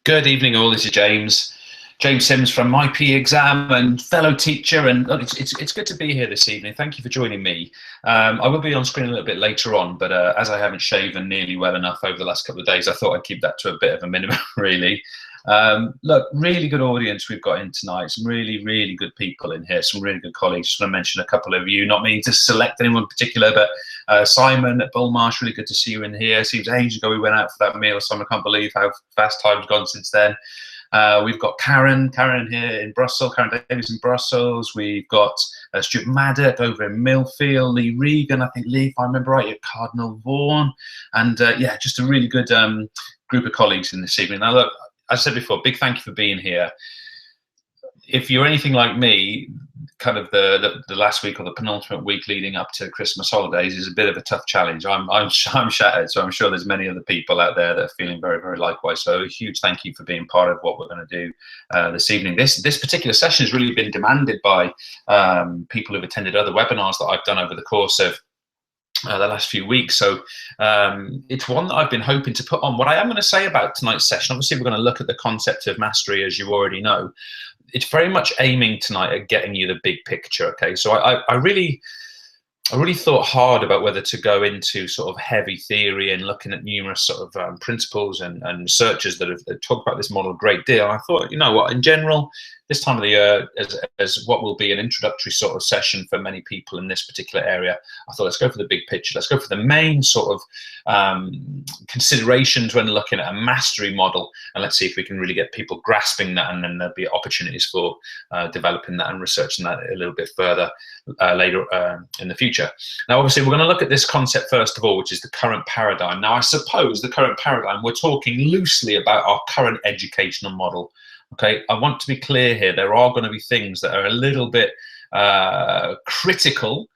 Good evening, all. This is James Sims from my PE exam and fellow teacher. And look, it's good to be here this evening. Thank you for joining me. I will be on screen a little bit later on, but as I haven't shaven nearly well enough over the last couple of days, I thought I'd keep that to a bit of a minimum, really. Look, really good audience we've got in tonight. Some really good people in here. Some really good colleagues. Just want to mention a couple of you, not meaning to select anyone in particular, but Simon at Bullmarsh, really good to see you in here. Seems ages ago we went out for that meal. Simon, I can't believe how fast time's gone since then. We've got Karen here in Brussels, Karen Davies in Brussels. We've got Stuart Maddock over in Millfield, Lee Regan, I think Lee, if I remember right, at Cardinal Vaughan. And yeah, just a really good group of colleagues in this evening. Now look, as I said before, big thank you for being here. If you're anything like me, kind of the last week or the penultimate week leading up to Christmas holidays is a bit of a tough challenge. I'm shattered, so I'm sure there's many other people out there that are feeling very likewise. So a huge thank you for being part of what we're going to do this evening. This particular session has really been demanded by people who've attended other webinars that I've done over the course of the last few weeks. So it's one that I've been hoping to put on. What I am going to say about tonight's session, obviously we're going to look at the concept of mastery, as you already know. It's very much aiming tonight at getting you the big picture. Okay, so I really thought hard about whether to go into sort of heavy theory and looking at numerous sort of principles and researchers that have talked about this model a great deal. I thought, you know what, in general, this time of the year, as what will be an introductory sort of session for many people in this particular area, I thought, let's go for the big picture. Let's go for the main sort of considerations when looking at a mastery model, and let's see if we can really get people grasping that, and then there'll be opportunities for developing that and researching that a little bit further later in the future. Now, obviously, we're going to look at this concept first of all, which is the current paradigm. Now, I suppose the current paradigm, we're talking loosely about our current educational model. Okay, I want to be clear here. There are going to be things that are a little bit critical,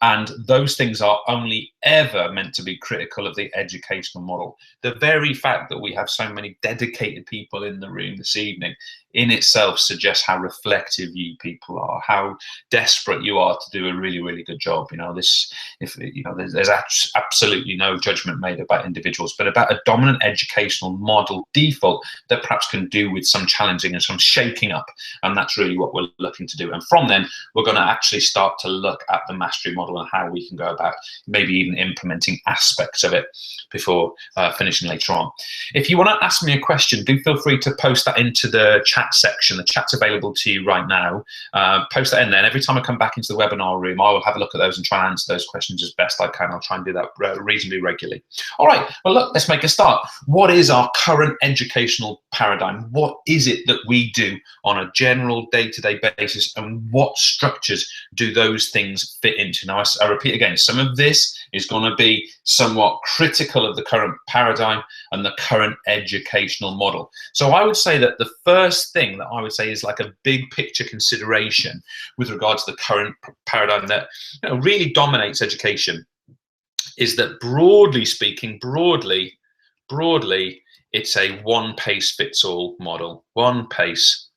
and those things are only ever meant to be critical of the educational model. The very fact that we have so many dedicated people in the room this evening in itself suggests how reflective you people are, how desperate you are to do a really good job. You know, there's absolutely no judgment made about individuals, but about a dominant educational model default that perhaps can do with some challenging and some shaking up, and that's really what we're looking to do. And from then, we're going to actually start to look at the mastery model and how we can go about maybe even implementing aspects of it before finishing later on. If you want to ask me a question, do feel free to post that into the chat section. The chat's available to you right now. Post that in there, and every time I come back into the webinar room, I will have a look at those and try and answer those questions as best I can. I'll try and do that reasonably regularly. All right, well, look, let's make a start. What is our current educational paradigm? What is it that we do on a general day-to-day basis, and what structures do those things fit into? Now, I repeat again, some of this is going to be somewhat critical of the current paradigm and the current educational model. So I would say that the first thing that I would say is like a big picture consideration with regards to the current paradigm that really dominates education is that, broadly speaking, broadly, it's a one pace fits all model. One pace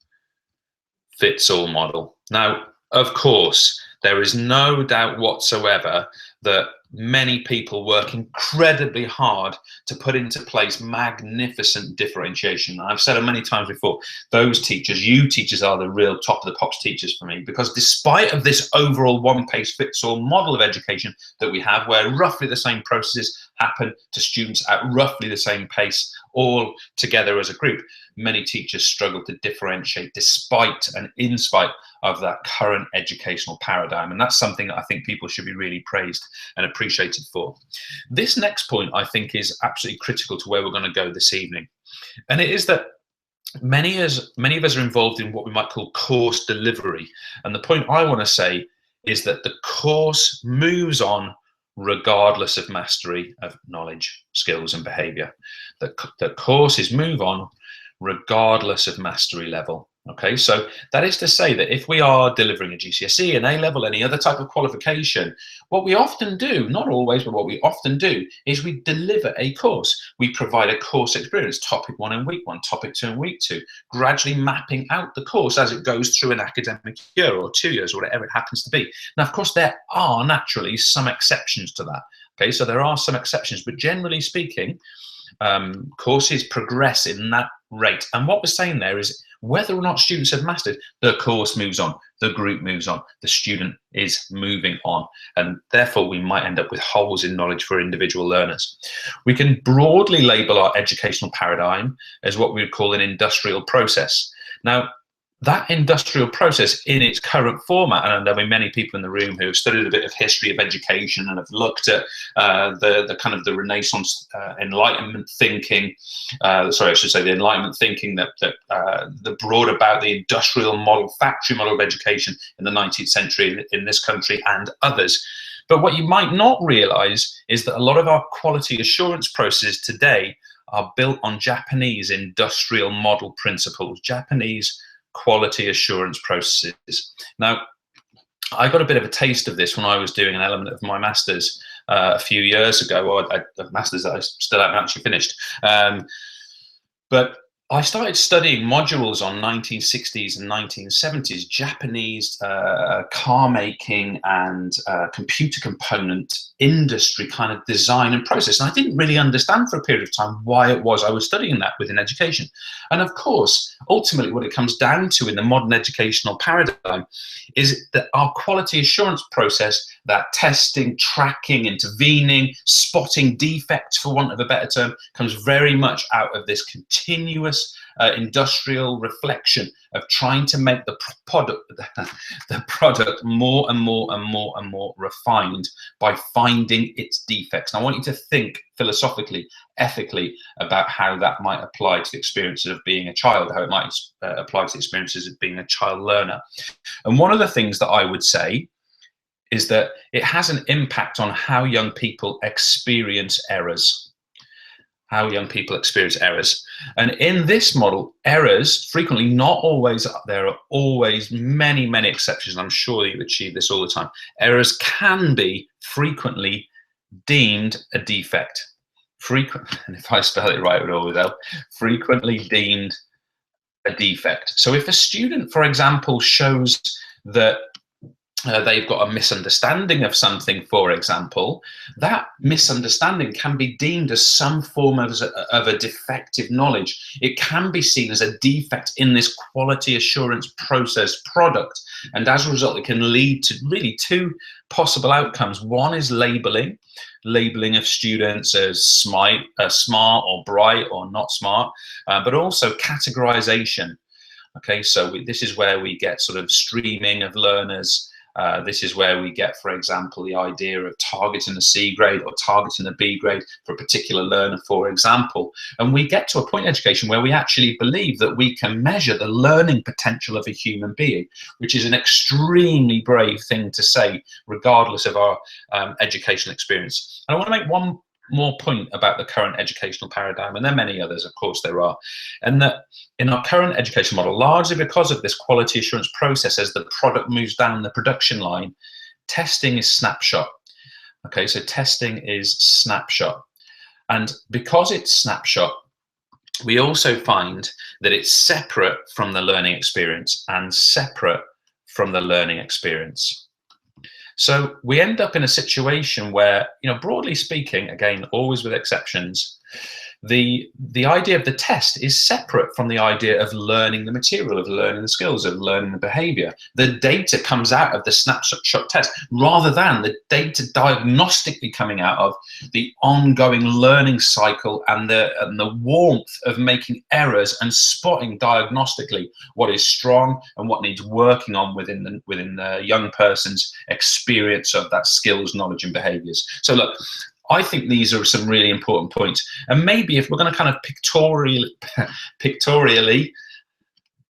fits all model. Now, of course, there is no doubt whatsoever that many people work incredibly hard to put into place magnificent differentiation. I've said it many times before, those teachers, you teachers, are the real top of the pops teachers for me, because despite of this overall one pace fits all model of education that we have, where roughly the same processes happen to students at roughly the same pace all together as a group, many teachers struggle to differentiate despite and in spite of that current educational paradigm. And that's something that I think people should be really praised and appreciated for. This next point, I think, is absolutely critical to where we're going to go this evening. And it is that many of us are involved in what we might call course delivery. And the point I want to say is that the course moves on regardless of mastery of knowledge, skills, and behavior. The courses move on regardless of mastery level. Okay, so that is to say that if we are delivering a GCSE, an A-level, any other type of qualification, what we often do, not always, but what we often do, is we deliver a course. We provide a course experience, topic 1 in week 1, topic 2 in week 2, gradually mapping out the course as it goes through an academic year or 2 years, or whatever it happens to be. Now, of course, there are naturally some exceptions to that. Okay, so there are some exceptions, but generally speaking, courses progress in that rate. And what we're saying there is whether or not students have mastered, the course moves on, the group moves on, the student is moving on. And therefore, we might end up with holes in knowledge for individual learners. We can broadly label our educational paradigm as what we would call an industrial process. Now, that industrial process in its current format, and there'll be many people in the room who have studied a bit of history of education and have looked at the kind of the Renaissance Enlightenment thinking, sorry, I should say the Enlightenment thinking that brought about the industrial model, factory model of education in the 19th century in this country and others. But what you might not realize is that a lot of our quality assurance processes today are built on Japanese industrial model principles, Japanese quality assurance processes. Now, I got a bit of a taste of this when I was doing an element of my master's a few years ago, or a master's that I still haven't actually finished. But I started studying modules on 1960s and 1970s Japanese car making and computer component industry kind of design and process. And I didn't really understand for a period of time why it was I was studying that within education. And of course, ultimately what it comes down to in the modern educational paradigm is that our quality assurance process, that testing, tracking, intervening, spotting defects, for want of a better term, comes very much out of this continuous industrial reflection of trying to make the product more and more and more and more refined by finding its defects. And I want you to think philosophically, ethically about how that might apply to the experiences of being a child, how it might apply to the experiences of being a child learner. And one of the things that I would say is that it has an impact on how young people experience errors. And in this model, errors frequently, not always, there are always many, many exceptions. I'm sure you achieve this all the time. Errors can be frequently deemed a defect. And if I spell it right, it would always help. Frequently deemed a defect. So if a student, for example, shows that they've got a misunderstanding of something, for example, that misunderstanding can be deemed as some form of a defective knowledge. It can be seen as a defect in this quality assurance process product. And as a result, it can lead to really two possible outcomes. One is labeling of students as smart or bright or not smart, but also categorization. Okay, so this is where we get sort of streaming of learners. This is where we get, for example, the idea of targeting a C grade or targeting a B grade for a particular learner, for example. And we get to a point in education where we actually believe that we can measure the learning potential of a human being, which is an extremely brave thing to say, regardless of our educational experience. And I want to make one more point about the current educational paradigm, and there are many others, of course there are, and that in our current education model, largely because of this quality assurance process, as the product moves down the production line, testing is snapshot. Okay, so testing is snapshot. And because it's snapshot, we also find that it's separate from the learning experience and separate from the learning experience. So we end up in a situation where, broadly speaking, again, always with exceptions, the idea of the test is separate from the idea of learning the material, of learning the skills, of learning the behavior. The data comes out of the snapshot test rather than the data diagnostically coming out of the ongoing learning cycle and the warmth of making errors and spotting diagnostically what is strong and what needs working on within the young person's experience of that skills, knowledge, and behaviors. So look, I think these are some really important points. And maybe if we're going to kind of pictorially,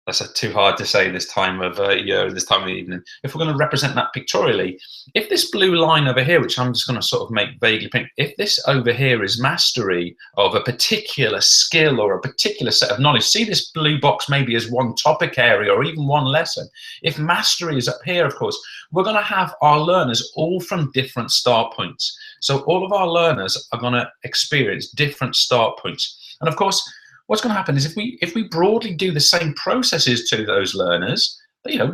that's too hard to say this time of year, this time of the evening. If we're going to represent that pictorially, if this blue line over here, which I'm just going to sort of make vaguely pink, if this over here is mastery of a particular skill or a particular set of knowledge, see this blue box maybe as one topic area or even one lesson. If mastery is up here, of course, we're going to have our learners all from different start points. So all of our learners are going to experience different start points. And of course, what's going to happen is if we broadly do the same processes to those learners,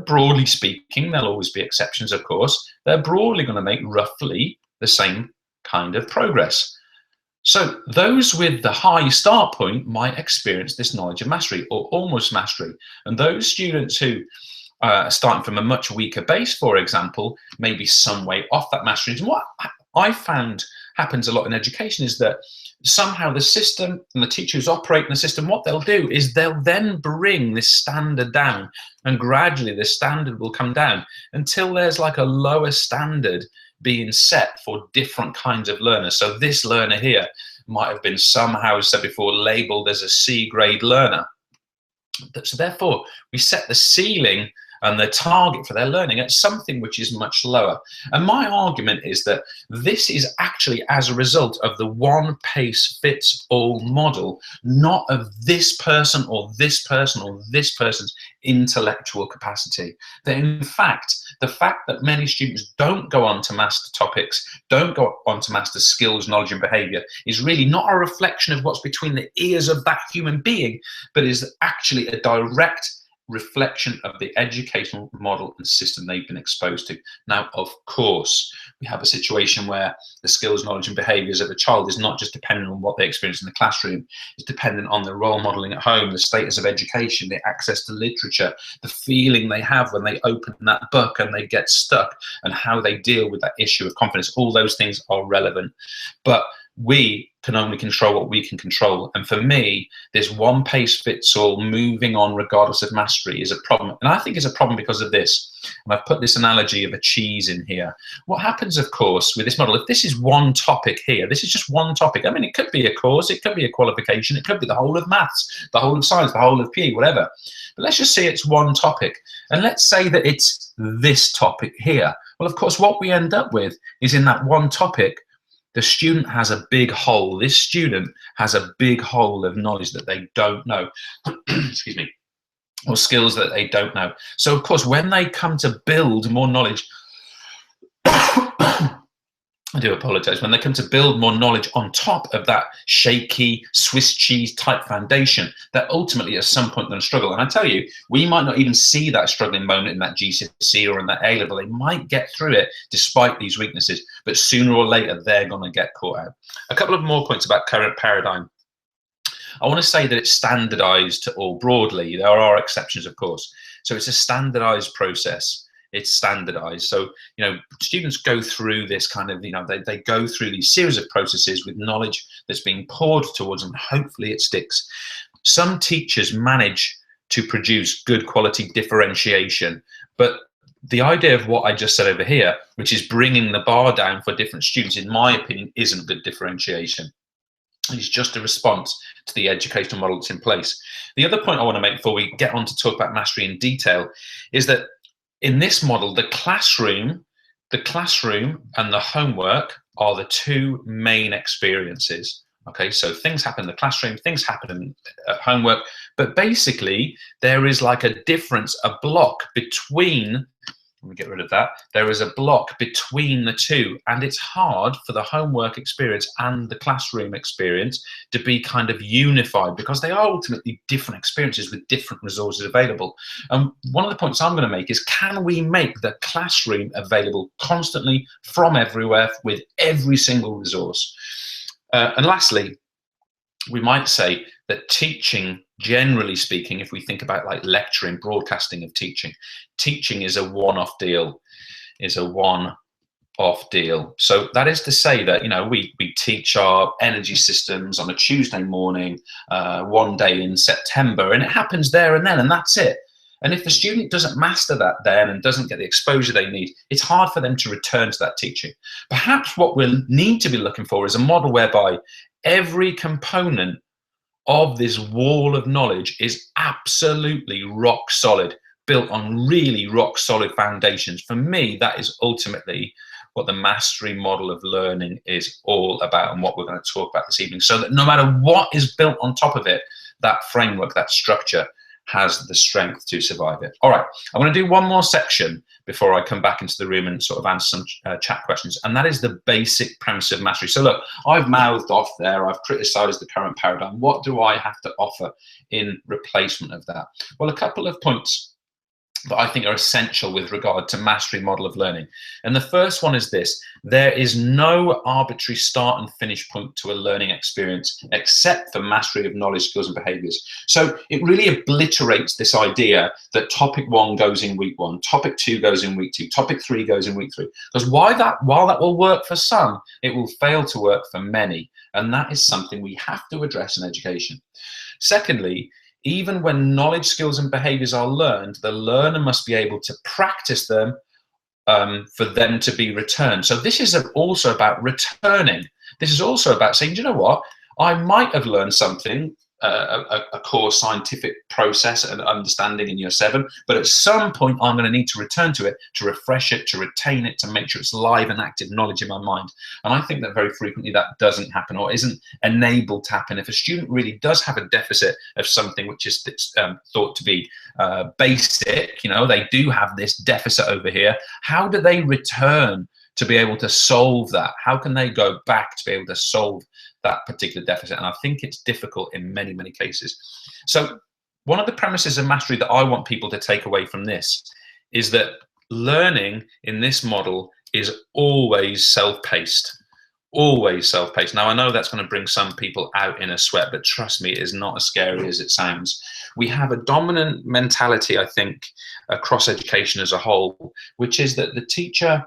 broadly speaking, there'll always be exceptions, of course, they're broadly going to make roughly the same kind of progress. So those with the high start point might experience this knowledge of mastery or almost mastery. And those students who are starting from a much weaker base, for example, maybe some way off that mastery. And what I found happens a lot in education is that somehow the system and the teachers operating the system, what they'll do is they'll then bring this standard down, and gradually the standard will come down until there's like a lower standard being set for different kinds of learners. So this learner here might have been somehow, said before, labeled as a C grade learner. So therefore, we set the ceiling and the target for their learning at something which is much lower. And my argument is that this is actually as a result of the one pace fits all model, not of this person or this person or this person's intellectual capacity. That in fact, the fact that many students don't go on to master topics, don't go on to master skills, knowledge and behavior is really not a reflection of what's between the ears of that human being, but is actually a direct reflection of the educational model and system they've been exposed to. Now, of course, we have a situation where the skills, knowledge and behaviours of a child is not just dependent on what they experience in the classroom, it's dependent on the role modelling at home, the status of education, the access to literature, the feeling they have when they open that book and they get stuck, and how they deal with that issue of confidence. All those things are relevant. But we can only control what we can control. And for me, this one pace fits all, moving on regardless of mastery, is a problem. And I think it's a problem because of this. And I've put this analogy of a cheese in here. What happens, of course, with this model, if this is one topic here, this is just one topic. I mean, it could be a course, it could be a qualification, it could be the whole of maths, the whole of science, the whole of PE, whatever. But let's just say it's one topic. And let's say that it's this topic here. Well, of course, what we end up with is in that one topic, the student has a big hole. This student has a big hole of knowledge that they don't know, excuse me, or skills that they don't know. So, of course, when they come to build more knowledge, I do apologize, when they come to build more knowledge on top of that shaky Swiss cheese type foundation, that ultimately at some point they're going to struggle. And I tell you, we might not even see that struggling moment in that GCSE or in that A-level. They might get through it despite these weaknesses, but sooner or later they're going to get caught out. A couple of more points about current paradigm. I want to say that it's standardized to all broadly. There are exceptions, of course. So it's a standardized process. It's standardized. So, you know, students go through this kind of, you know, they go through these series of processes with knowledge that's being poured towards them. Hopefully it sticks. Some teachers manage to produce good quality differentiation, but the idea of what I just said over here, which is bringing the bar down for different students, in my opinion, isn't good differentiation. It's just a response to the educational model that's in place. The other point I want to make before we get on to talk about mastery in detail is that in this model, the classroom and the homework are the two main experiences. Okay, so things happen in the classroom, things happen at homework, but basically there is like a difference, a block between, let me get rid of that, there is a block between the two, and it's hard for the homework experience and the classroom experience to be kind of unified because they are ultimately different experiences with different resources available. And one of the points I'm going to make is, can we make the classroom available constantly from everywhere with every single resource? And lastly, we might say that teaching, generally speaking, if we think about like lecturing, broadcasting of teaching, teaching is a one-off deal, So that is to say that, you know, we teach our energy systems on a Tuesday morning, one day in September, and it happens there and then, and that's it. And if the student doesn't master that then and doesn't get the exposure they need, it's hard for them to return to that teaching. Perhaps what we'll need to be looking for is a model whereby every component of this wall of knowledge is absolutely rock solid, built on really rock solid foundations. For me, that is ultimately what the mastery model of learning is all about, and what we're going to talk about this evening, so that no matter what is built on top of it, that framework, that structure has the strength to survive it. All right, I'm going to do one more section before I come back into the room and sort of answer some chat questions, and that is the basic premise of mastery. So look, I've mouthed off there, I've criticised the current paradigm. What do I have to offer in replacement of that? Well, a couple of points that I think are essential with regard to mastery model of learning. And the first one is this: there is no arbitrary start and finish point to a learning experience except for mastery of knowledge, skills, and behaviors. So it really obliterates this idea that topic 1 goes in week 1, topic 2 goes in week 2, topic 3 goes in week 3. Because while that will work for some, it will fail to work for many. And that is something we have to address in education. Secondly, even when knowledge, skills, and behaviors are learned, the learner must be able to practice them for them to be returned. So this is also about returning. This is also about saying, you know what, I might have learned something, a core scientific process and understanding in year 7, but at some point I'm going to need to return to it, to refresh it, to retain it, to make sure it's live and active knowledge in my mind. And I think that very frequently that doesn't happen, or isn't enabled to happen. If a student really does have a deficit of something which is thought to be basic, you know, they do have this deficit over here, how do they return to be able to solve that? How can they go back to be able to solve that particular deficit? And I think it's difficult in many, many cases. So one of the premises of mastery that I want people to take away from this is that learning in this model is always self-paced. Always self-paced. Now, I know that's going to bring some people out in a sweat, but trust me, it is not as scary as it sounds. We have a dominant mentality, I think, across education as a whole, which is that the teacher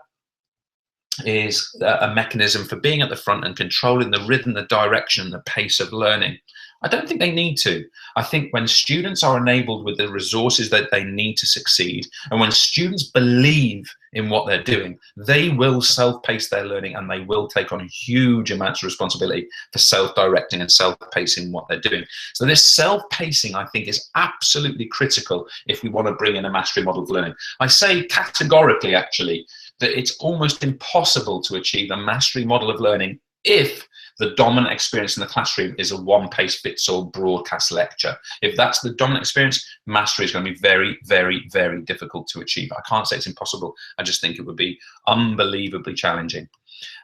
is a mechanism for being at the front and controlling the rhythm, the direction, the pace of learning. I don't think they need to. I think when students are enabled with the resources that they need to succeed, and when students believe in what they're doing, they will self-pace their learning, and they will take on huge amounts of responsibility for self-directing and self-pacing what they're doing. So this self-pacing, I think, is absolutely critical if we want to bring in a mastery model of learning. I say categorically, actually, that it's almost impossible to achieve a mastery model of learning if the dominant experience in the classroom is a one-pace-fits-all broadcast lecture. If that's the dominant experience, mastery is going to be very, very, very difficult to achieve. I can't say it's impossible. I just think it would be unbelievably challenging.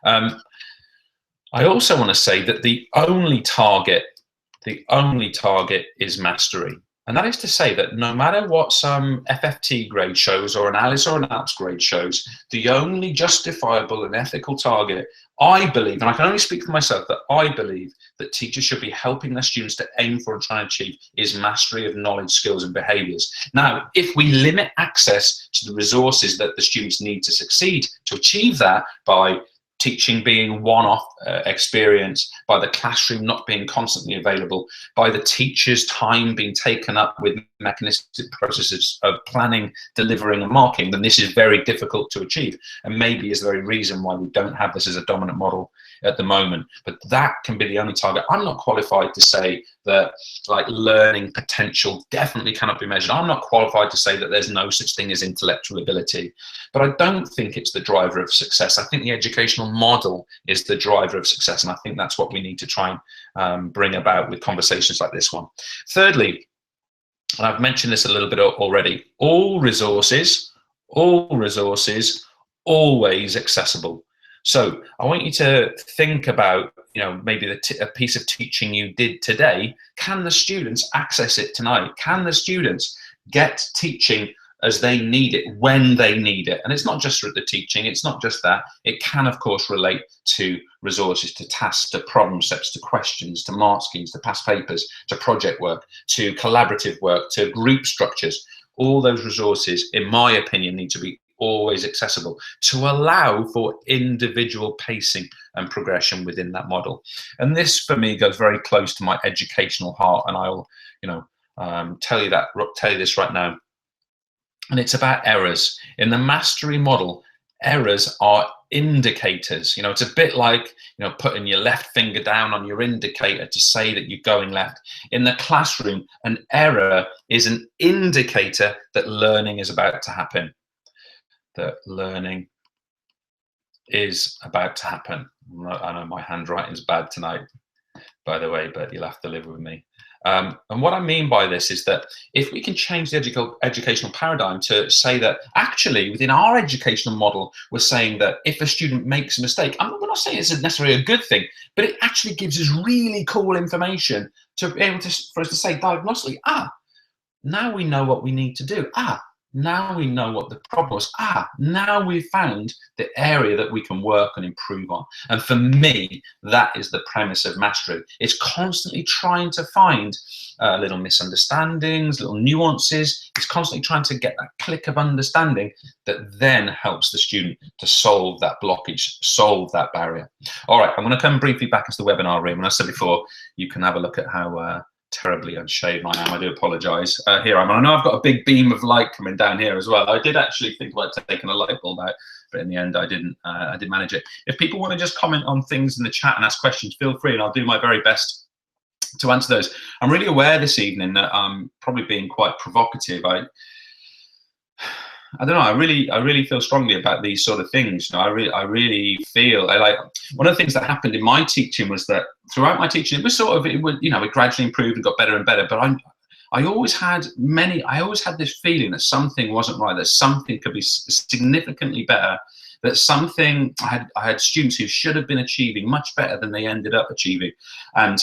I also want to say that the only target is mastery. And that is to say that no matter what some FFT grade shows or an ALICE or an ALPS grade shows, the only justifiable and ethical target, I believe, and I can only speak for myself, that I believe that teachers should be helping their students to aim for and try and achieve is mastery of knowledge, skills, and behaviors. Now, if we limit access to the resources that the students need to succeed to achieve that by teaching being one-off experience, by the classroom not being constantly available, by the teacher's time being taken up with mechanistic processes of planning, delivering, and marking, then this is very difficult to achieve, and maybe is the very reason why we don't have this as a dominant model at the moment. But that can be the only target. I'm not qualified to say that like learning potential definitely cannot be measured. I'm not qualified to say that there's no such thing as intellectual ability, but I don't think it's the driver of success. I think the educational model is the driver of success, and I think that's what we need to try and bring about with conversations like this one. Thirdly, and I've mentioned this a little bit already, all resources, always accessible. So I want you to think about, you know, maybe a piece of teaching you did today. Can the students access it tonight? Can the students get teaching as they need it, when they need it? And it's not just for the teaching, it's not just that. It can, of course, relate to resources, to tasks, to problem sets, to questions, to mark schemes, to past papers, to project work, to collaborative work, to group structures. All those resources, in my opinion, need to be always accessible to allow for individual pacing and progression within that model. And this, for me, goes very close to my educational heart, and I'll, you know, tell you this right now. And it's about errors. In the mastery model, errors are indicators. You know, it's a bit like, you know, putting your left finger down on your indicator to say that you're going left. In the classroom, an error is an indicator that learning is about to happen. That learning is about to happen. I know my handwriting's bad tonight, by the way, but you'll have to live with me. And what I mean by this is that if we can change the educational paradigm to say that actually within our educational model, we're saying that if a student makes a mistake, we're not saying it's necessarily a good thing, but it actually gives us really cool information to be able to, for us to say diagnostically, now we know what we need to do. Now we know what the problem was. Now we've found the area that we can work and improve on. And for me, that is the premise of mastery. It's constantly trying to find little misunderstandings, little nuances. It's constantly trying to get that click of understanding that then helps the student to solve that blockage, solve that barrier. All right, I'm going to come briefly back into the webinar room. And I said before, you can have a look at how terribly unshaved I am. I do apologise. Here I am. I know I've got a big beam of light coming down here as well. I did actually think about taking a light bulb out, but in the end I didn't. I didn't manage it. If people want to just comment on things in the chat and ask questions, feel free, and I'll do my very best to answer those. I'm really aware this evening that I'm probably being quite provocative. I don't know. I really feel strongly about these sort of things. You know, I really feel like one of the things that happened in my teaching was that throughout my teaching, it was sort of, it gradually improved and got better and better. But I always had this feeling that something wasn't right, that something could be significantly better, that something I had students who should have been achieving much better than they ended up achieving, and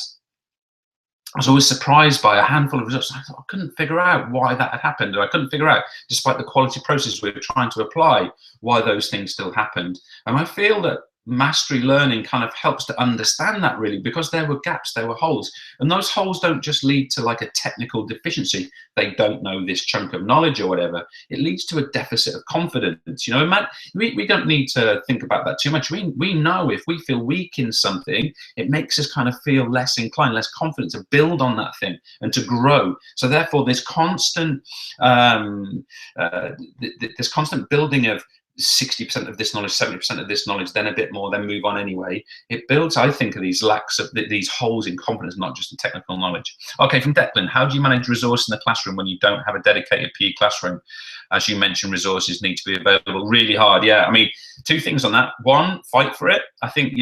I was always surprised by a handful of results. I couldn't figure out why that had happened. I couldn't figure out, despite the quality process we were trying to apply, why those things still happened. And I feel that mastery learning kind of helps to understand that, really, because there were gaps, there were holes. And those holes don't just lead to like a technical deficiency. They don't know this chunk of knowledge or whatever. It leads to a deficit of confidence. You know, Matt, we don't need to think about that too much. We know if we feel weak in something, it makes us kind of feel less inclined, less confident to build on that thing and to grow. So therefore, this constant building of 60% of this knowledge, 70% of this knowledge, then a bit more, then move on anyway. It builds, I think, of these lacks of these holes in confidence, not just in technical knowledge. Okay, from Declan, how do you manage resource in the classroom when you don't have a dedicated PE classroom? As you mentioned, resources need to be available. Really hard, yeah. I mean, two things on that. One, fight for it. I think,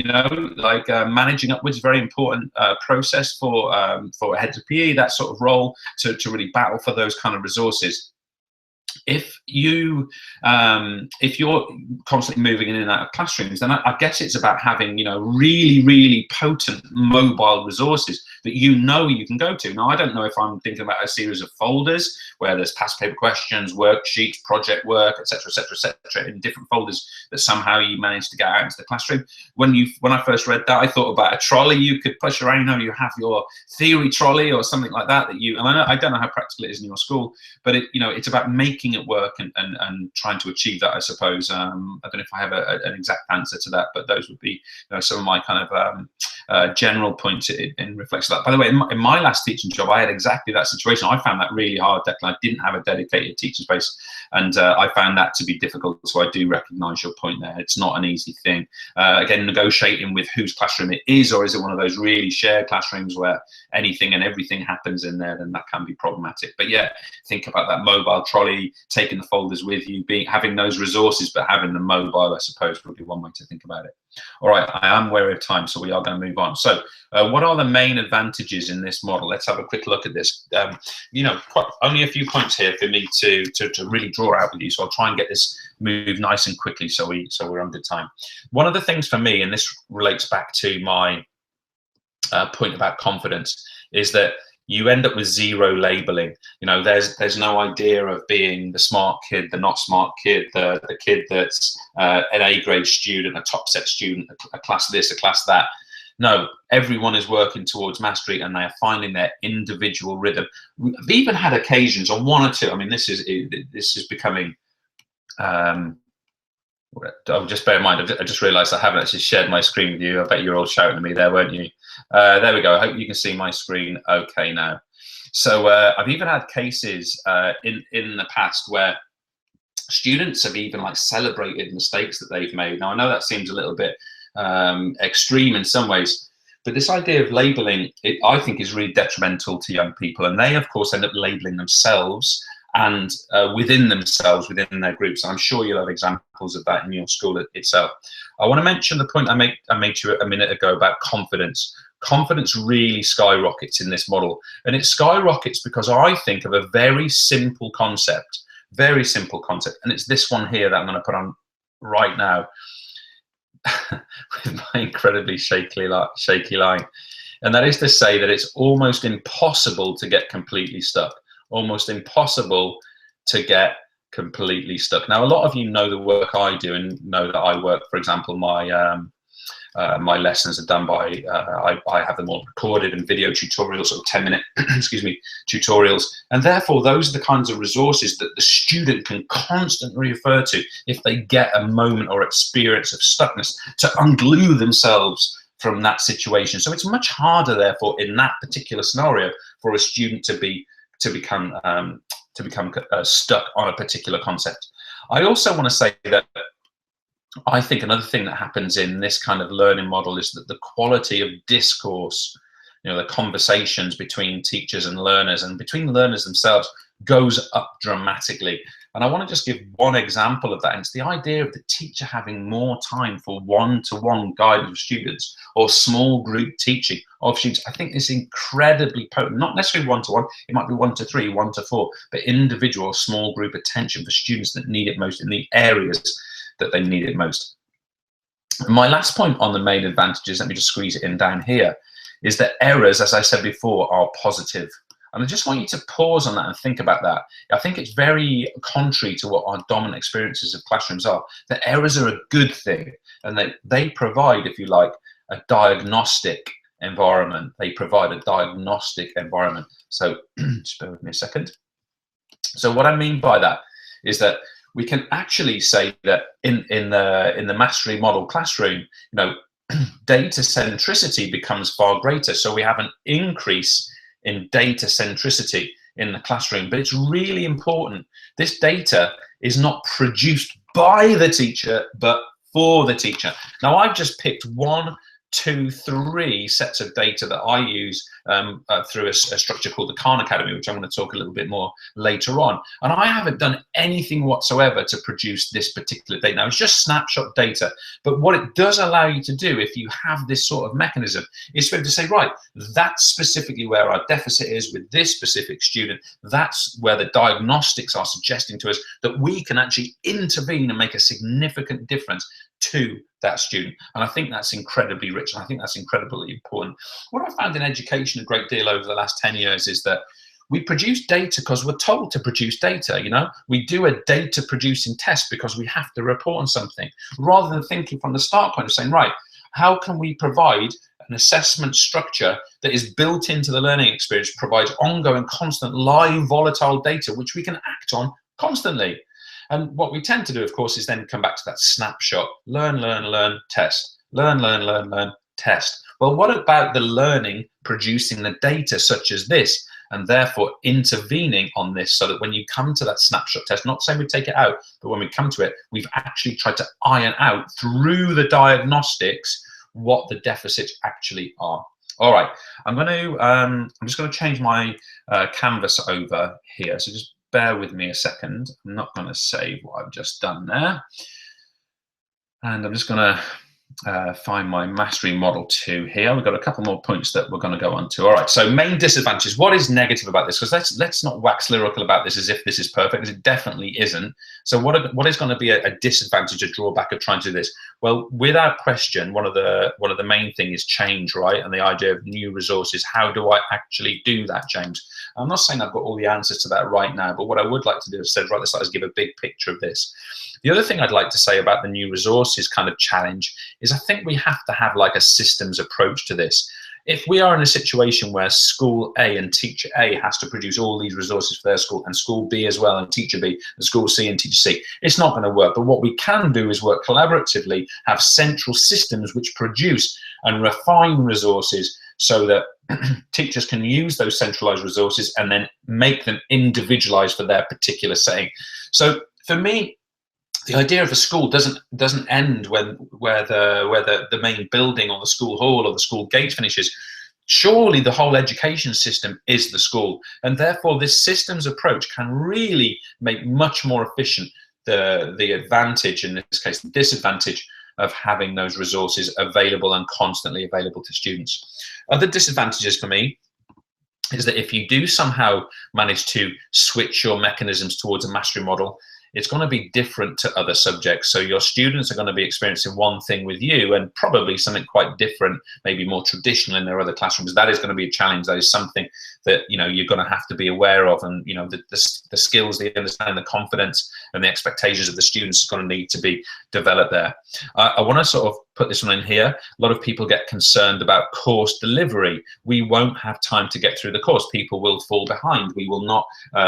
like managing upwards, very important process for heads of PE, that sort of role, to really battle for those kind of resources. If you're constantly moving in and out of classrooms, then I guess it's about having, really potent mobile resources that you can go to. Now, I don't know if I'm thinking about a series of folders where there's past paper questions, worksheets, project work, etc., in different folders that somehow you manage to get out into the classroom. When I first read that, I thought about a trolley you could push around. You have your theory trolley or something like that and I don't know how practical it is in your school, but it's about making it work and trying to achieve that, I suppose. I don't know if I have an exact answer to that, but those would be some of my kind of general points in reflection of that. By the way, in my last teaching job, I had exactly that situation. I found that really hard, Declan. I didn't have a dedicated teaching space, and I found that to be difficult. So I do recognise your point there. It's not an easy thing. Again, negotiating with whose classroom it is, or is it one of those really shared classrooms where anything and everything happens in there, then that can be problematic. But yeah, think about that mobile trolley, taking the folders with you, having those resources, but having them mobile, I suppose, would be one way to think about it. All right, I am wary of time, so we are going to move on. So what are the main advantages in this model? Let's have a quick look at this. Only a few points here for me to really draw out with you, so I'll try and get this moved nice and quickly so we're under time. One of the things for me, and this relates back to my point about confidence, is that you end up with zero labeling. There's no idea of being the smart kid, the not smart kid, the kid that's an A grade student, a top set student, a class this, a class that. No, everyone is working towards mastery and they are finding their individual rhythm. I've even had occasions on one or two. I mean, this is becoming just bear in mind, I just realised I haven't actually shared my screen with you. I bet you're all shouting at me there, weren't you? There we go. I hope you can see my screen okay now. So I've even had cases in the past where students have even celebrated mistakes that they've made. Now, I know that seems a little bit extreme in some ways, but this idea of labeling, I think, is really detrimental to young people, and they, of course, end up labeling themselves and within themselves, within their groups. I'm sure you'll have examples of that in your school itself. I want to mention the point I made to you a minute ago about confidence. Confidence really skyrockets in this model, and it skyrockets because I think of a very simple concept, and it's this one here that I'm going to put on right now with my incredibly shaky line, and that is to say that it's almost impossible to get completely stuck. Almost impossible to get completely stuck. Now, a lot of you know the work I do and know that I work, for example, my lessons are done by, I have them all recorded in video tutorials, sort of 10-minute, excuse me, tutorials. And therefore, those are the kinds of resources that the student can constantly refer to if they get a moment or experience of stuckness to unglue themselves from that situation. So it's much harder, therefore, in that particular scenario for a student to become stuck on a particular concept. I also want to say that I think another thing that happens in this kind of learning model is that the quality of discourse, the conversations between teachers and learners and between learners themselves goes up dramatically. And I want to just give one example of that. And it's the idea of the teacher having more time for one-to-one guidance of students or small group teaching of students. I think it's incredibly potent, not necessarily one-to-one, it might be 1 to 3, 1 to 4, but individual small group attention for students that need it most in the areas that they need it most. My last point on the main advantages, let me just squeeze it in down here, is that errors, as I said before, are positive. And I just want you to pause on that and think about that. I think it's very contrary to what our dominant experiences of classrooms are, that errors are a good thing, and they provide, if you like, a diagnostic environment. They provide a diagnostic environment. So just bear with me a second. So what I mean by that is that we can actually say that in the mastery model classroom, data centricity becomes far greater. So we have an increase in data centricity in the classroom, but it's really important. This data is not produced by the teacher, but for the teacher. Now, I've just picked 1, 2, 3 sets of data that I use through a structure called the Khan Academy, which I'm going to talk a little bit more later on. And I haven't done anything whatsoever to produce this particular data. Now, it's just snapshot data. But what it does allow you to do, if you have this sort of mechanism, is for to say, right, that's specifically where our deficit is with this specific student. That's where the diagnostics are suggesting to us that we can actually intervene and make a significant difference to that student. And I think that's incredibly rich, and I think that's incredibly important. What I found in education a great deal over the last 10 years is that we produce data because we're told to produce data. We do a data producing test because we have to report on something, rather than thinking from the start point of saying, right, how can we provide an assessment structure that is built into the learning experience, provides ongoing, constant, live, volatile data, which we can act on constantly. And what we tend to do, of course, is then come back to that snapshot. Learn, learn, learn, test. Learn, learn, learn, learn, test. Well, what about the learning producing the data such as this, and therefore intervening on this so that when you come to that snapshot test, not saying we take it out, but when we come to it, we've actually tried to iron out through the diagnostics what the deficits actually are. All right, I'm just going to change my canvas over here. So just bear with me a second. I'm not going to save what I've just done there. And I'm just going to find my mastery model 2 here. We've got a couple more points that we're going to go on to. All right, so main disadvantages. What is negative about this? Because let's not wax lyrical about this as if this is perfect, because it definitely isn't. So what is going to be a disadvantage, a drawback of trying to do this? Well, without question, one of the main thing is change, right? And the idea of new resources. How do I actually do that, James? I'm not saying I've got all the answers to that right now, but what I would like to do is right at the start is give a big picture of this. The other thing I'd like to say about the new resources kind of challenge is I think we have to have like a systems approach to this. If we are in a situation where school A and teacher A has to produce all these resources for their school, and school B as well, and teacher B, and school C and teacher C, it's not going to work. But what we can do is work collaboratively, have central systems which produce and refine resources so that teachers can use those centralized resources and then make them individualized for their particular setting. So for me, the idea of a school doesn't end where the main building or the school hall or the school gate finishes. Surely the whole education system is the school, and therefore this systems approach can really make much more efficient the advantage, in this case the disadvantage, of having those resources available and constantly available to students. Other disadvantages for me is that if you do somehow manage to switch your mechanisms towards a mastery model, it's going to be different to other subjects. So your students are going to be experiencing one thing with you and probably something quite different, maybe more traditional in their other classrooms. That is going to be a challenge. That is something that you're going to have to be aware of, and the skills, the understanding, the confidence, and the expectations of the students is going to need to be developed there. I want to sort of put this one in here. A lot of people get concerned about course delivery. We won't have time to get through the course. People will fall behind. We will not.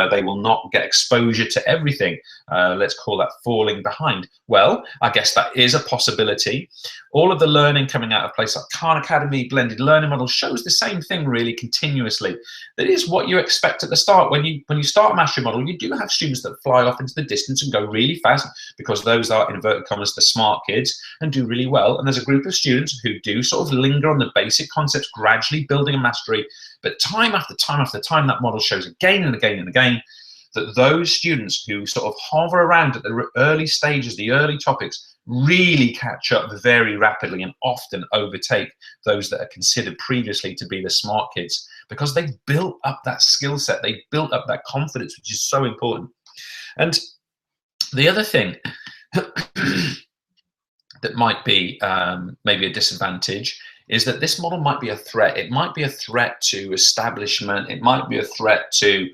They will not get exposure to everything. Let's call that falling behind. Well, I guess that is a possibility. All of the learning coming out of places like Khan Academy, blended learning model shows the same thing really continuously. That is what you expect at the start. When you start a mastery model, you do have students that fly off into the distance and go really fast, because those are, in inverted commas, the smart kids, and do really well. And there's a group of students who do sort of linger on the basic concepts, gradually building a mastery. But time after time after time, that model shows again and again and again that those students who sort of hover around at the early stages, the early topics, really catch up very rapidly and often overtake those that are considered previously to be the smart kids, because they've built up that skill set, they've built up that confidence, which is so important. And the other thing that might be maybe a disadvantage is that this model might be a threat. It might be a threat to establishment. It might be a threat to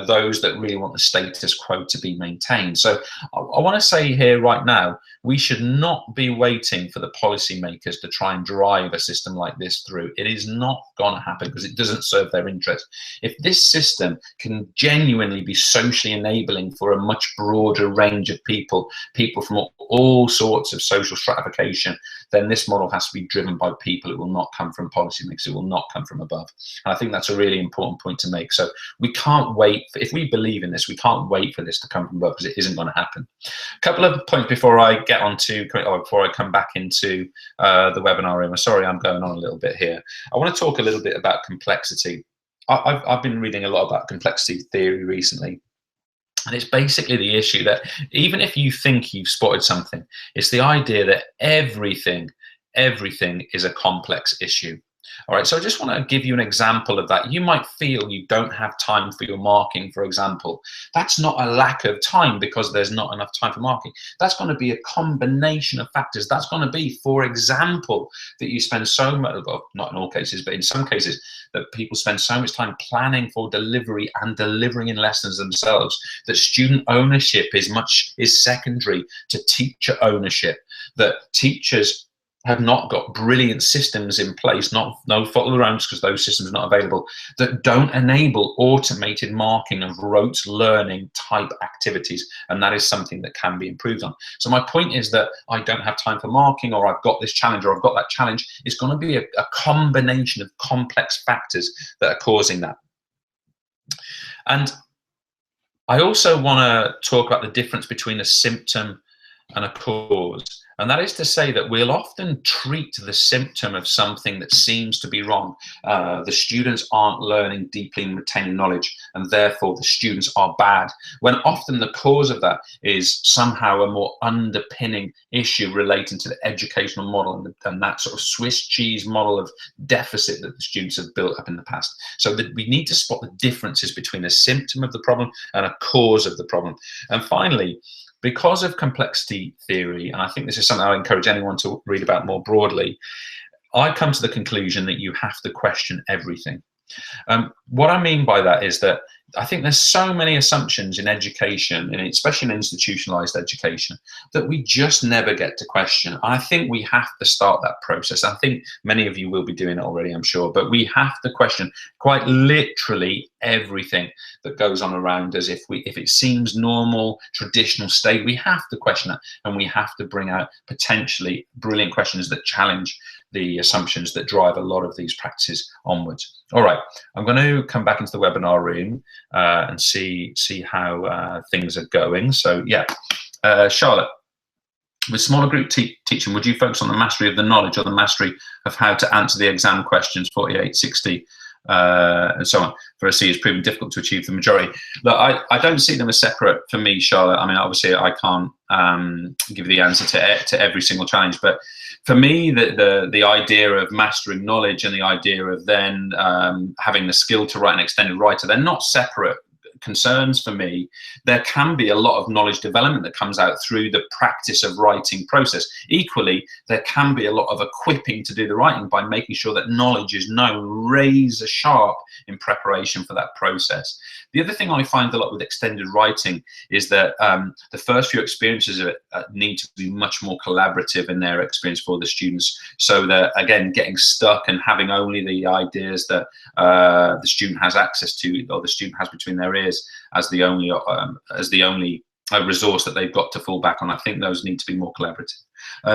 those that really want the status quo to be maintained. So I want to say here right now, we should not be waiting for the policymakers to try and drive a system like this through. It is not going to happen because it doesn't serve their interest. If this system can genuinely be socially enabling for a much broader range of people from all sorts of social stratification, then this model has to be driven by people. It will not come from policymakers. It will not come from above. And I think that's a really important point to make. So we can't wait. If we believe in this, we can't wait for this to come from above, because it isn't going to happen. A couple of points before I get on to, before I come back into the webinar room. Sorry, I'm going on a little bit here. I want to talk a little bit about complexity. I've been reading a lot about complexity theory recently. And it's basically the issue that even if you think you've spotted something, it's the idea that everything is a complex issue. All right, so I just want to give you an example of that. You might feel you don't have time for your marking, for example. That's not a lack of time because there's not enough time for marking. That's going to be a combination of factors. That's going to be, for example, that you spend so much, well, not in all cases, but in some cases, that people spend so much time planning for delivery and delivering in lessons themselves, that student ownership is secondary to teacher ownership, that teachers have not got brilliant systems in place, no fault of their own, because those systems are not available, that don't enable automated marking of rote learning type activities. And that is something that can be improved on. So my point is that I don't have time for marking, or I've got this challenge, or I've got that challenge. It's going to be a combination of complex factors that are causing that. And I also want to talk about the difference between a symptom and a cause. And that is to say that we'll often treat the symptom of something that seems to be wrong. The students aren't learning deeply and retaining knowledge, and therefore the students are bad, when often the cause of that is somehow a more underpinning issue relating to the educational model and that sort of Swiss cheese model of deficit that the students have built up in the past. So that we need to spot the differences between a symptom of the problem and a cause of the problem. And finally, because of complexity theory, and I think this is something I encourage anyone to read about more broadly, I come to the conclusion that you have to question everything. What I mean by that is that I think there's so many assumptions in education, and especially in institutionalized education, that we just never get to question. I think we have to start that process. I think many of you will be doing it already, I'm sure, but we have to question quite literally everything that goes on around us. If it seems normal, traditional state, we have to question that, and we have to bring out potentially brilliant questions that challenge the assumptions that drive a lot of these practices onwards. All right, I'm going to come back into the webinar room and see how things are going. So yeah, Charlotte, with smaller group teaching, would you focus on the mastery of the knowledge or the mastery of how to answer the exam questions 48, 60, and so on? For a C, it's proven difficult to achieve the majority. Look, I don't see them as separate for me, Charlotte. I mean, obviously, I can't give you the answer to every single challenge, but for me, the idea of mastering knowledge and the idea of then having the skill to write an extended writer, they're not separate concerns for me, there can be a lot of knowledge development that comes out through the practice of writing process. Equally, there can be a lot of equipping to do the writing by making sure that knowledge is known razor sharp in preparation for that process. The other thing I find a lot with extended writing is that the first few experiences of it need to be much more collaborative in their experience for the students, so that, again, getting stuck and having only the ideas that the student has access to, or the student has between their ears, as the only resource that they've got to fall back on. I think those need to be more collaborative.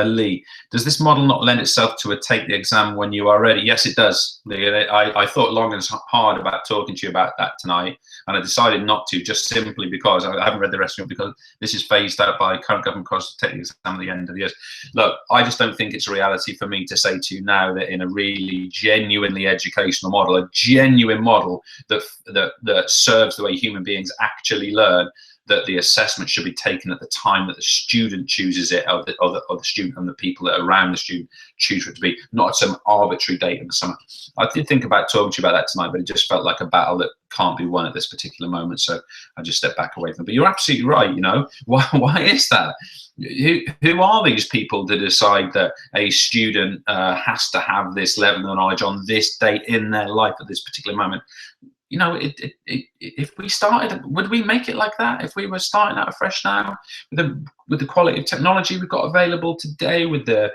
Lee, does this model not lend itself to a take the exam when you are ready? Yes, it does, Lee. I thought long and hard about talking to you about that tonight, and I decided not to, just simply because I haven't read the rest of it, because this is phased out by current government costs to take the exam at the end of the year. Look, I just don't think it's a reality for me to say to you now that in a really genuinely educational model, a genuine model that serves the way human beings actually learn, that the assessment should be taken at the time that the student chooses it, or the student and the people that are around the student choose for it to be, not at some arbitrary date in the summer. I did think about talking to you about that tonight, but it just felt like a battle that can't be won at this particular moment, so I just stepped back away from it. But you're absolutely right, you know. Why is that? Who are these people to decide that a student has to have this level of knowledge on this date in their life at this particular moment? You know, if we started, would we make it like that? If we were starting out afresh now, with the quality of technology we've got available today, with the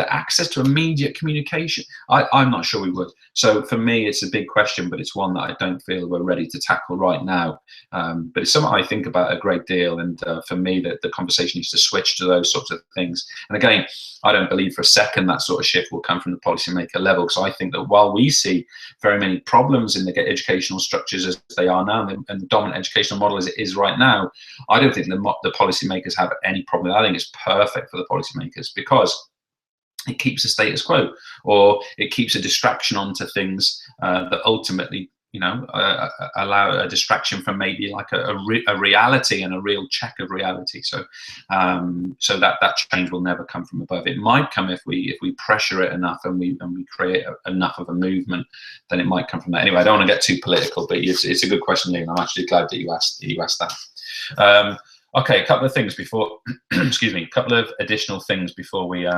access to immediate communication, I'm not sure we would. So for me, it's a big question, but it's one that I don't feel we're ready to tackle right now. But it's something I think about a great deal, and for me, that the conversation needs to switch to those sorts of things. And again, I don't believe for a second that sort of shift will come from the policymaker level, because I think that while we see very many problems in the educational structures as they are now, and the dominant educational model as it is right now, I don't think the policymakers have any problem. I think it's perfect for the policymakers, because it keeps the status quo, or it keeps a distraction onto things that ultimately, you know, allow a distraction from maybe like a reality and a real check of reality. So so that change will never come from above. It might come if we pressure it enough, and we create enough of a movement, then it might come from that. Anyway, I don't want to get too political, but it's a good question, Liam. I'm actually glad that you asked that. Okay, a couple of things before excuse me, a couple of additional things before we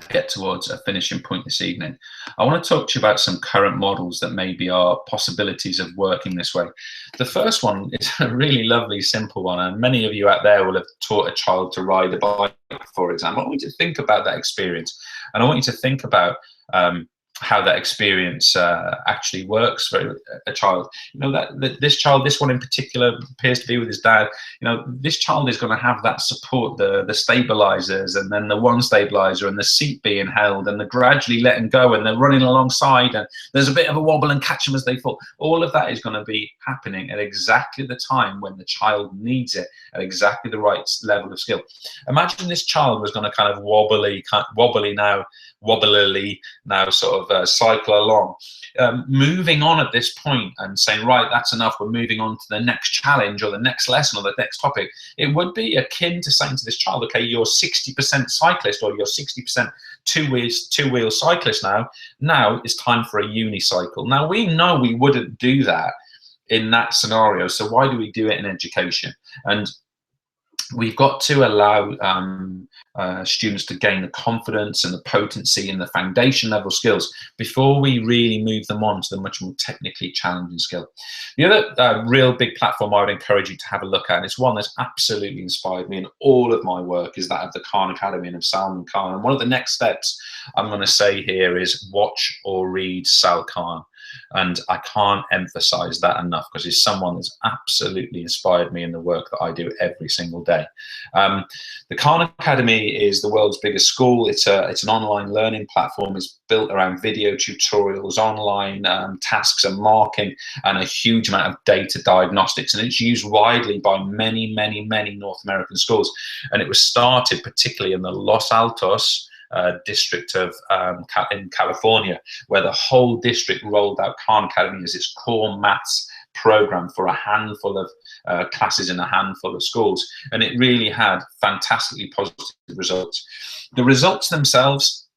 get towards a finishing point this evening. I want to talk to you about some current models that maybe are possibilities of working this way. The first one is a really lovely, simple one, and many of you out there will have taught a child to ride a bike, for example. I want you to think about that experience, and I want you to think about how that experience actually works for a child. You know, that this child, this one in particular, appears to be with his dad. You know, this child is going to have that support, the stabilizers, and then the one stabilizer, and the seat being held, and the gradually letting go, and they're running alongside, and there's a bit of a wobble and catch them as they fall. All of that is going to be happening at exactly the time when the child needs it, at exactly the right level of skill. Imagine this child was going to kind of wobbly now sort of cycle along, moving on at this point and saying, right, that's enough, we're moving on to the next challenge or the next lesson or the next topic. It would be akin to saying to this child, okay, you're 60% cyclist, or you're 60% two-wheel cyclist now it's time for a unicycle. Now, we know we wouldn't do that in that scenario, so why do we do it in education? And we've got to allow students to gain the confidence and the potency and the foundation level skills before we really move them on to the much more technically challenging skill. The other real big platform I would encourage you to have a look at, and it's one that's absolutely inspired me in all of my work, is that of the Khan Academy and of Salman Khan. And one of the next steps I'm going to say here is watch or read Sal Khan. And I can't emphasize that enough, because he's someone that's absolutely inspired me in the work that I do every single day. The Khan Academy is the world's biggest school. It's an online learning platform. It's built around video tutorials, online tasks and marking, and a huge amount of data diagnostics. And it's used widely by many, many, many North American schools. And it was started particularly in the Los Altos district of in California, where the whole district rolled out Khan Academy as its core maths program for a handful of classes in a handful of schools, and it really had fantastically positive results. The results themselves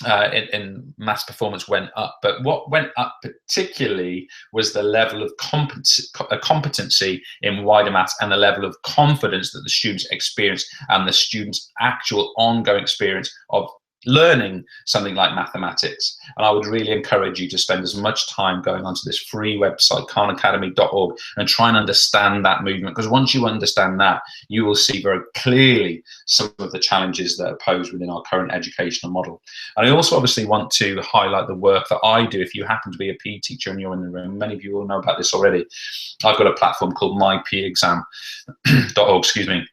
in maths performance went up, but what went up particularly was the level of competency in wider maths and the level of confidence that the students experienced and the students' actual ongoing experience of learning something like mathematics. And I would really encourage you to spend as much time going onto this free website, khanacademy.org, and try and understand that movement, because once you understand that, you will see very clearly some of the challenges that are posed within our current educational model. And I also obviously want to highlight the work that I do. If you happen to be a PE teacher and you're in the room, many of you will know about this already. I've got a platform called mypeexam.org, excuse me.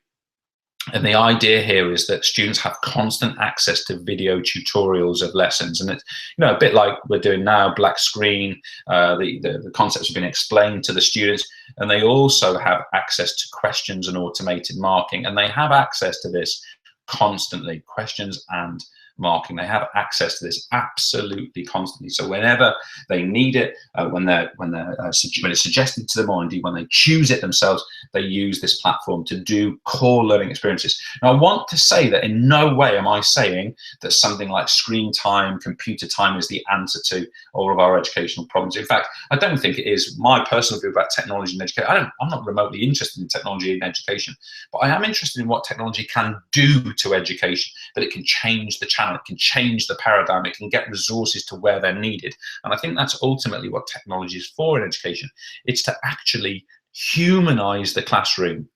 And the idea here is that students have constant access to video tutorials of lessons. And it's, you know, a bit like we're doing now, black screen, the concepts have been explained to the students, and they also have access to questions and automated marking. And they have access to this constantly, questions and marking. They have access to this absolutely constantly. So whenever they need it, when it's suggested to them, or indeed when they choose it themselves, they use this platform to do core learning experiences. Now, I want to say that in no way am I saying that something like screen time, computer time is the answer to all of our educational problems. In fact, I don't think it is. My personal view about technology and education, I'm not remotely interested in technology and education, but I am interested in what technology can do to education, that it can change the channel, it can change the paradigm, it can get resources to where they're needed. And I think that's ultimately what technology is for in education. It's to actually humanize the classroom,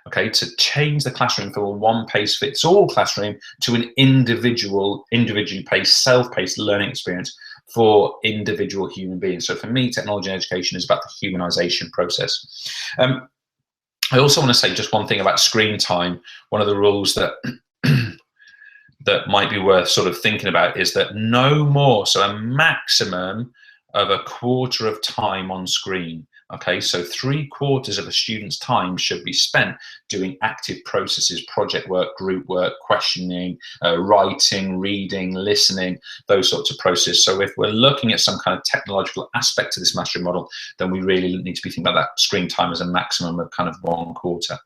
okay, to change the classroom from a one-pace-fits-all classroom to an individually paced, self-paced learning experience for individual human beings. So for me, technology and education is about the humanization process. I also want to say just one thing about screen time. One of the rules that that might be worth sort of thinking about is that no more, so a maximum of a quarter of time on screen. Okay, so 3/4 of a student's time should be spent doing active processes, project work, group work, questioning, writing, reading, listening, those sorts of processes. So if we're looking at some kind of technological aspect to this mastery model, then we really need to be thinking about that screen time as a maximum of kind of 1/4.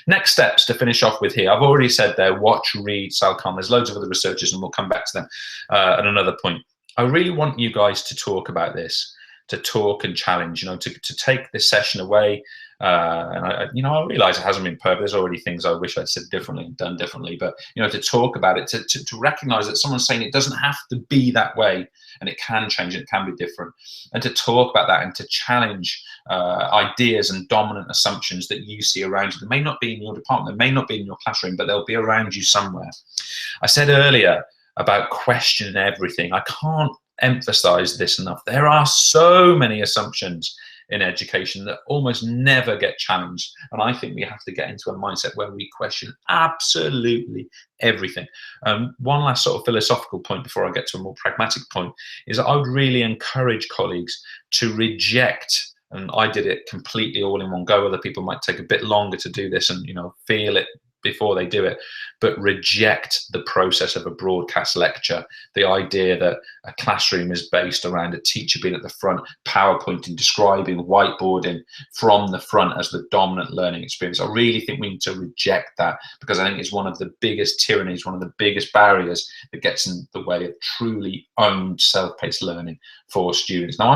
Next steps to finish off with here. I've already said there, watch, read, Salcom. There's loads of other researchers and we'll come back to them at another point. I really want you guys to talk about this, to talk and challenge, you know, to take this session away. And I realize it hasn't been perfect. There's already things I wish I'd said differently and done differently, but, you know, to talk about it, to recognize that someone's saying it doesn't have to be that way and it can change, it can be different. And to talk about that and to challenge ideas and dominant assumptions that you see around you. That may not be in your department, they may not be in your classroom, but they'll be around you somewhere. I said earlier about questioning everything. I can't emphasize this enough. There are so many assumptions in education that almost never get challenged, and I think we have to get into a mindset where we question absolutely everything. One last sort of philosophical point before I get to a more pragmatic point is that I would really encourage colleagues to reject, and I did it completely all in one go. Other people might take a bit longer to do this and, you know, feel it before they do it, but reject the process of a broadcast lecture. The idea that a classroom is based around a teacher being at the front, PowerPointing, describing, whiteboarding from the front as the dominant learning experience. I really think we need to reject that, because I think it's one of the biggest tyrannies, one of the biggest barriers that gets in the way of truly owned self-paced learning for students. Now,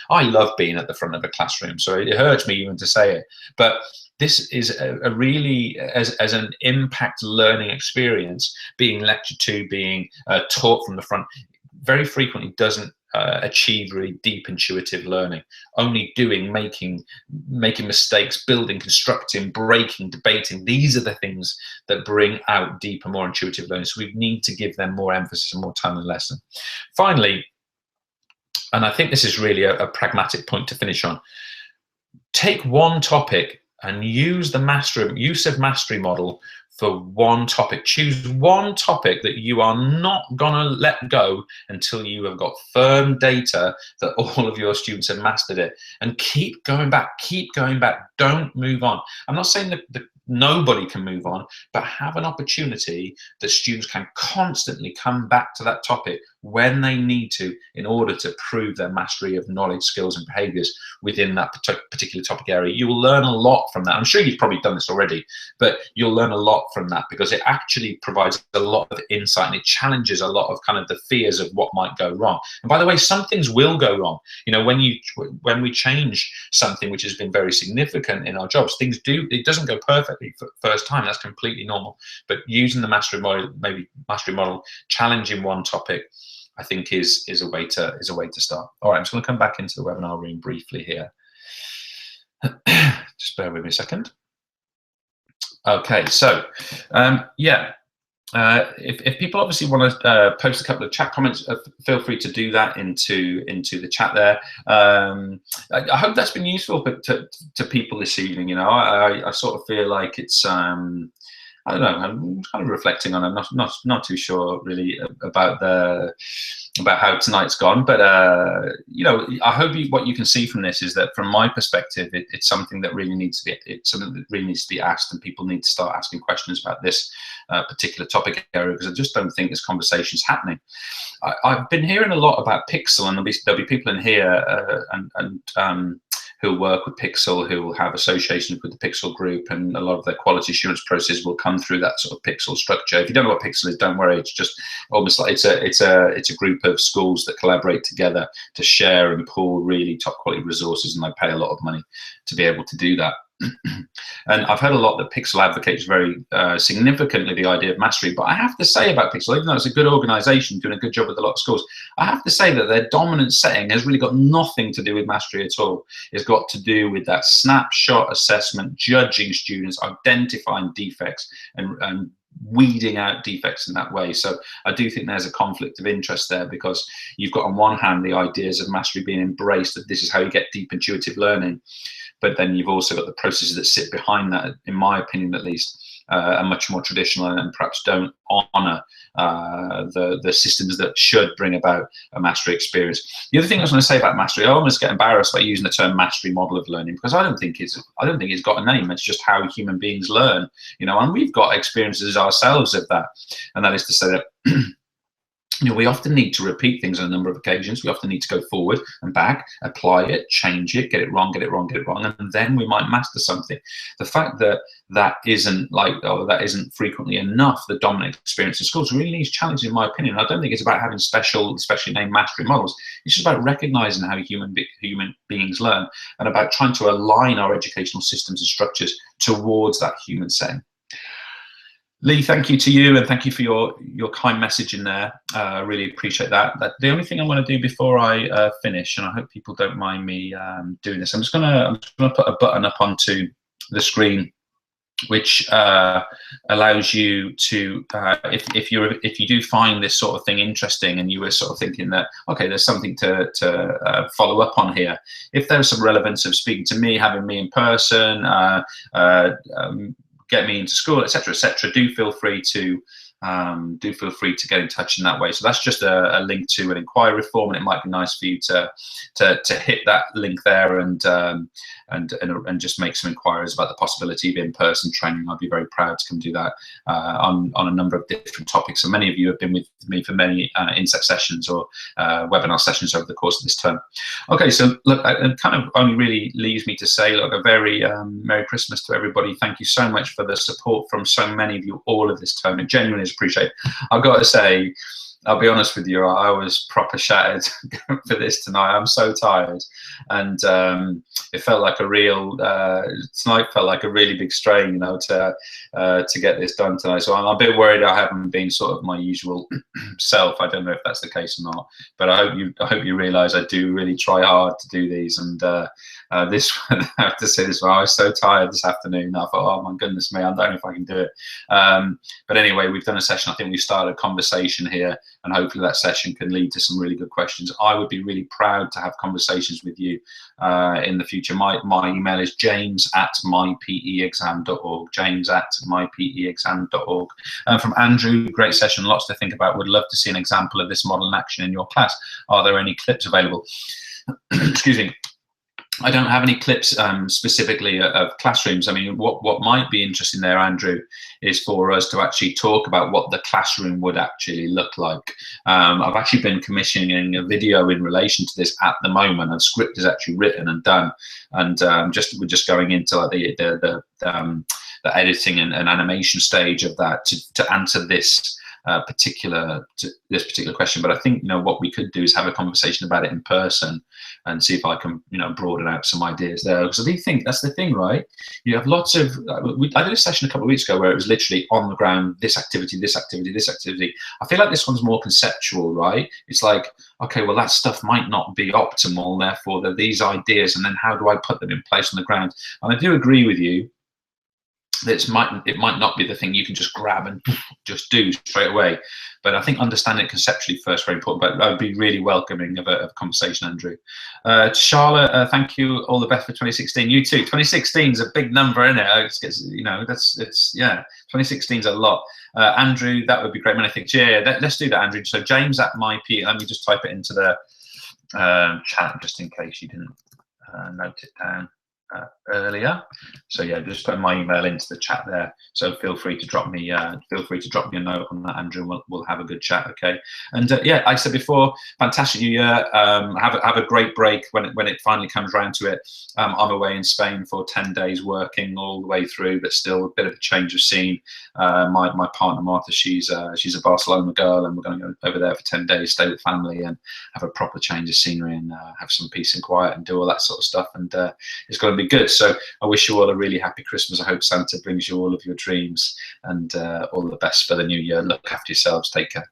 I love being at the front of a classroom, so it hurts me even to say it, but this is a really, as an impact learning experience, being lectured to, being taught from the front, very frequently doesn't achieve really deep intuitive learning. Only doing, making mistakes, building, constructing, breaking, debating, these are the things that bring out deeper, more intuitive learning. So we need to give them more emphasis and more time in the lesson. Finally, and I think this is really a pragmatic point to finish on, take one topic and use the use of mastery model for one topic. Choose one topic that you are not gonna let go until you have got firm data that all of your students have mastered it, and keep going back, don't move on. I'm not saying that nobody can move on, but have an opportunity that students can constantly come back to that topic when they need to in order to prove their mastery of knowledge, skills and behaviors within that particular topic area. You will learn a lot from that. I'm sure you've probably done this already, but you'll learn a lot from that because it actually provides a lot of insight and it challenges a lot of kind of the fears of what might go wrong. And by the way, some things will go wrong. You know, when we change something which has been very significant in our jobs, it doesn't go perfectly for the first time. That's completely normal. But using the mastery model, challenging one topic, I think is a way to start. All right, I'm just going to come back into the webinar room briefly here. Just bear with me a second. Okay, so yeah. If people obviously want to post a couple of chat comments, feel free to do that into the chat there. I hope that's been useful to people this evening. You know, I sort of feel like it's I don't know. I'm kind of reflecting on. I'm not too sure really about how tonight's gone, but you know, I hope what you can see from this is that, from my perspective, it's something that really needs to be asked, and people need to start asking questions about this particular topic area, because I just don't think this conversation is happening. I've been hearing a lot about Pixel, and there'll be people in here who work with Pixel, who will have associations with the Pixel group, and a lot of their quality assurance process will come through that sort of Pixel structure. If you don't know what Pixel is, don't worry. It's just almost like it's a group of schools that collaborate together to share and pool really top quality resources, and they pay a lot of money to be able to do that. And I've heard a lot that Pixel advocates very significantly the idea of mastery, but I have to say about Pixel, even though it's a good organization doing a good job with a lot of schools, I have to say that their dominant setting has really got nothing to do with mastery at all. It's got to do with that snapshot assessment, judging students, identifying defects, and weeding out defects in that way. So I do think there's a conflict of interest there, because you've got on one hand the ideas of mastery being embraced, that this is how you get deep intuitive learning, but then you've also got the processes that sit behind that, in my opinion at least, are much more traditional and perhaps don't honour the systems that should bring about a mastery experience. The other thing I was going to say about mastery, I almost get embarrassed by using the term mastery model of learning, because I don't think it's got a name. It's just how human beings learn, you know, and we've got experiences ourselves of that, and that is to say that you know, we often need to repeat things on a number of occasions. We often need to go forward and back, apply it, change it, get it wrong, and then we might master something. The fact that that isn't frequently enough the dominant experience in schools really needs challenging, in my opinion. I don't think it's about having specially named mastery models. It's just about recognizing how human beings learn, and about trying to align our educational systems and structures towards that human setting. Lee, thank you to you, and thank you for your kind message in there. I really appreciate that. The only thing I want to do before I finish, and I hope people don't mind me doing this, I'm just gonna put a button up onto the screen, which allows you to, if you do find this sort of thing interesting, and you were sort of thinking that, okay, there's something to follow up on here. If there's some relevance of speaking to me, having me in person, get me into school, etc., do feel free to get in touch in that way. So that's just a link to an inquiry form, and it might be nice for you to hit that link there and just make some inquiries about the possibility of in-person training. I'd be very proud to come do that on a number of different topics. And many of you have been with me for many inset sessions or webinar sessions over the course of this term. Okay, so look, it kind of only really leaves me to say, look, a very Merry Christmas to everybody. Thank you so much for the support from so many of you all of this term. It genuinely appreciate. I've got to say, I'll be honest with you, I was proper shattered for this tonight. I'm so tired, and it felt like a real tonight felt like a really big strain, you know, to get this done tonight. So I'm a bit worried I haven't been sort of my usual self. I don't know if that's the case or not, but I hope you realise I do really try hard to do these. And this one, I have to say this one, I was so tired this afternoon. I thought, oh my goodness me, I don't know if I can do it. But anyway, we've done a session. I think we started a conversation here, and hopefully that session can lead to some really good questions. I would be really proud to have conversations with you in the future. My email is james@mypeexam.org, james@mypeexam.org. From Andrew, great session, lots to think about. Would love to see an example of this model in action in your class. Are there any clips available? Excuse me. I don't have any clips specifically of classrooms. I mean, what might be interesting there, Andrew, is for us to actually talk about what the classroom would actually look like. I've actually been commissioning a video in relation to this at the moment, and script is actually written and done, and we're just going into like the editing and animation stage of that to answer this particular question. But I think, you know, what we could do is have a conversation about it in person and see if I can, you know, broaden out some ideas there, because I do think that's the thing, right? You have lots of I did a session a couple of weeks ago where it was literally on the ground, this activity, this activity, this activity. I feel like this one's more conceptual, right? It's like, okay, well, that stuff might not be optimal, therefore there are these ideas, and then how do I put them in place on the ground? And I do agree with you, it might not be the thing you can just grab and just do straight away, but I think understanding it conceptually first very important. But I would be really welcoming of a conversation, Andrew. Charlotte, thank you, all the best for 2016. You too. 2016 is a big number, isn't it? You know, yeah, 2016 is a lot. Andrew, that would be great. Many thanks. Yeah, let's do that, Andrew. So James at MyP, let me just type it into the chat just in case you didn't note it down earlier. So yeah, just put my email into the chat there, so feel free to drop me a note on that, Andrew, and we'll have a good chat. Okay. And yeah, like I said before, fantastic new year. Have a great break when it finally comes around to it. I'm away in Spain for 10 days working all the way through, but still a bit of a change of scene. My partner Martha, she's a Barcelona girl, and we're going to go over there for 10 days, stay with family and have a proper change of scenery, and have some peace and quiet and do all that sort of stuff. And it's going to be good. So I wish you all a really happy Christmas. I hope Santa brings you all of your dreams, and all the best for the new year. Look after yourselves. Take care.